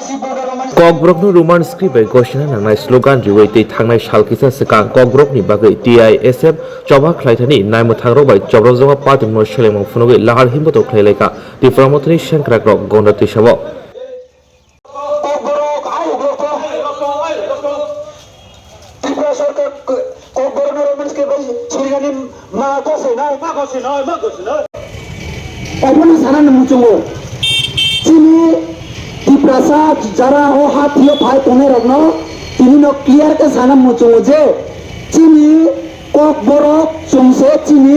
ककब्रकनो Roman script घोषणा नांनाय slogan रिवै तै थांनाय सालकिसा सिगां ककब्रकनि बागै TISF चबा खलायथानि नायमोथांरबाय जब्रबजोंगा पार्टीनि सोलायमु फुनुगै लाहार हिमबतो खलायलायका दिफ्रामतनि सेंक्राग्रक गणति साबो অবনা সারা মুচুঙ্গো চিনি দিপ্রাসা যারা ও হাতিও ভাই কোনে রগ্ন তিনি ন ক্লিয়ার কে সানা মুচুঙ্গো যে চিনি কক বরক চংসে চিনি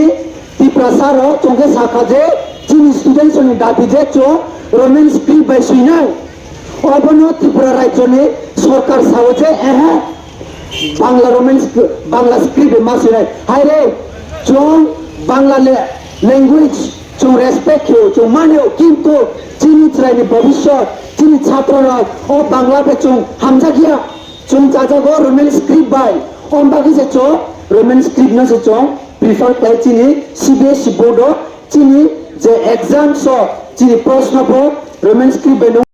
দিপ্রাসা র চংকে সাখা যে চিনি স্টুডেন্ট সনি দাবি যে চো রোমেন স্ক্রিপ্ট বাইসুই নাই অবনা ত্রিপুরা রাজ্যনি সরকার সাও যে বাংলা রোমেন বাংলা স্ক্রিপ্ট মাসি নাই হাই রে চং বাংলা ল্যাঙ্গুয়েজ जों रेसपेक्ट हो जों मानो किंतु चीनी ट्राइनि भविष्य चीनी छात्ररा ओ बांग्ला पे जों हामजा गया जों जाजागो रोमेन स्क्रिप्ट बाय ओम बागी से जो रोमेन स्क्रिप्ट न से जों प्रिफर कर चीनी CBSE बोर्ड चीनी जे एग्जाम सो चीनी प्रश्न पत्र रोमेन स्क्रिप्ट